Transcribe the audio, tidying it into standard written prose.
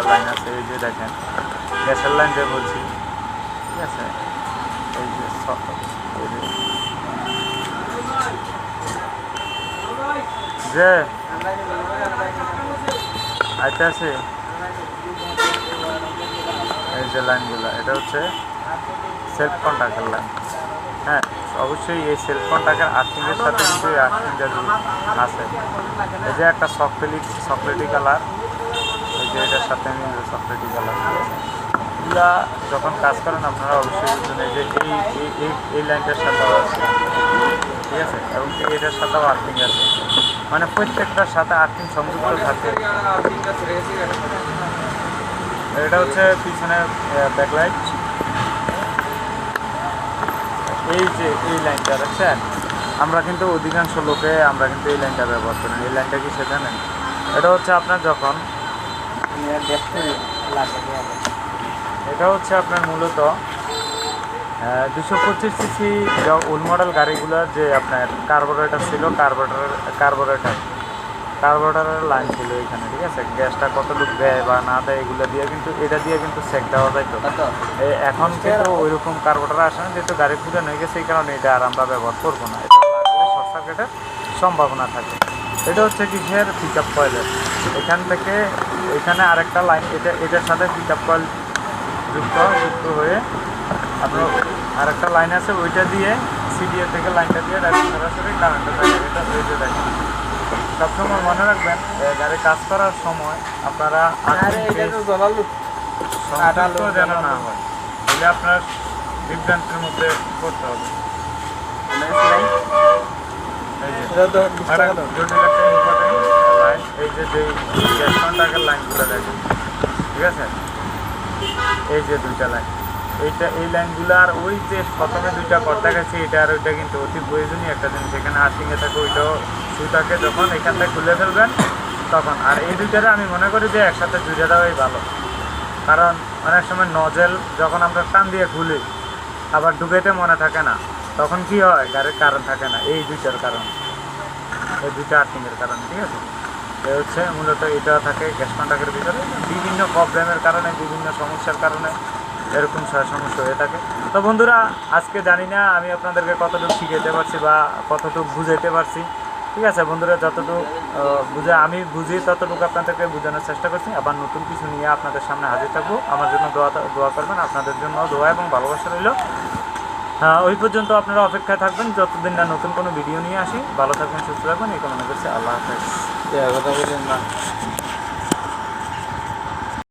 Line আছে, এই যে দেখেন গ্যাসের লাইন যে বলছি, ঠিক আছে, এই যে যে আইতে আছে এই যে লাইনগুলো, এটা হচ্ছে সেলফ কন্ট্যাক্টের লাইন। হ্যাঁ, অবশ্যই এই সেলফ কন্ট্যাক্টের আর্থিংয়ের সাথে কিন্তু এই আর্থিংটা আছে। এই যে একটা চকলেটি কালার, এই যে এটার সাথে আমি চকলেটি কালার, এগুলা যখন কাজ করেন আপনারা অবশ্যই বুঝবেন এই যে এই লাইনটার সাথেও আছে, ঠিক আছে, এবং এটার সাথেও আর্থিং আছে, মানে প্রত্যেকটার সাথে আর্থিং সংযুক্ত থাকে। এটা হচ্ছে পিছনের ব্যাকলাইট। এই যে এই লাইনটা দেখছেন, আমরা কিন্তু অধিকাংশ লোকে আমরা কিন্তু এই লাইনটা ব্যবহার করি। এই লাইনটা কি সে জানেন? এটা হচ্ছে আপনার যখন এটা হচ্ছে আপনার মূলত 225 সিসি ওল্ড মডেল গাড়িগুলোর যে আপনার কার্বোরেটর ছিল, কার্বোরেটরের লাইন ছিল এখানে, ঠিক আছে। গ্যাসটা কতটুকু দেয় বা না দেয় এগুলো দিয়ে কিন্তু এটা দিয়ে কিন্তু চেক দেওয়া যাইতো। এখন কিন্তু ওইরকম কার্বোরেটর আসে না, যেহেতু গাড়ি পুরানো হয়ে গেছে, এই কারণে এটা আর আমরা ব্যবহার করবো না। এটা লাগলে শর্ট সার্কিটের সম্ভাবনা থাকে। এটা হচ্ছে কিসের পিক আপ কয়েলের, এখান থেকে এখানে আরেকটা লাইন, এটার সাথে পিক আপ কয়েল যুক্ত হয়ে আপনার আরেকটা লাইন আছে, ওইটা দিয়ে সিডিএ থেকে লাইনটা দিয়ে সরাসরি কারেন্টটা থাকে। এটা ওইটা দেখেন, সবসময় মনে রাখবেন গাড়ি কাজ করার সময় আপনারা যেন না হয়, তাহলে আপনার বিভ্রান্তির মধ্যে পড়তে হবে। এই যে গ্যাস কন্ট্যাক্টের লাইনগুলো দেখেন, ঠিক আছে, এই যে দুইটা লাইন, এই লাইনগুলো আর ওই যে প্রথমে দুইটা কর্তা গেছে, এটা আর ওইটা কিন্তু অতি প্রয়োজনীয় একটা জিনিস। এখানে আর্থিংয়ে থাকে, ওইটাও সুতাকে যখন এখান থেকে খুলে ফেলবেন তখন। আর এই দুইটারে আমি মনে করি যে একসাথে জুড়ে দেওয়াই ভালো, কারণ অনেক সময় নজেল যখন আমরা টান দিয়ে খুলি আবার ঢুকাইতে মনে থাকে না, তখন কি হয়, গাড়ির কারণ থাকে না। এই দুইটার কারণ, এই দুইটা আর্থিংয়ের কারণ, ঠিক আছে। এই হচ্ছে মূলত এটা থাকে গ্যাস কন্ট্যাক্টের ভিতরে, বিভিন্ন প্রবলেমের কারণে, বিভিন্ন সমস্যার কারণে এরকম সমস্যা হয়ে থাকে। তো বন্ধুরা, আজকে জানি না আমি আপনাদেরকে কতটুকু শিখাইতে পারছি বা কতটুকু বুঝাইতে পারছি, ঠিক আছে বন্ধুরা। যতটুকু আমি বুঝি ততটুকু আপনাদেরকে বোঝানোর চেষ্টা করছি। আবার নতুন কিছু নিয়ে আপনাদের সামনে হাজির থাকবো। আমার জন্য দোয়া করবেন, আপনাদের জন্য দোয়া এবং ভালোবাসা রইল। ওই পর্যন্ত আপনারা অপেক্ষায় থাকবেন যতদিন না নতুন কোনো ভিডিও নিয়ে আসি। ভালো থাকবেন, সুস্থ থাকবেন, এই কামনা করছি। আল্লাহ হাফেজ।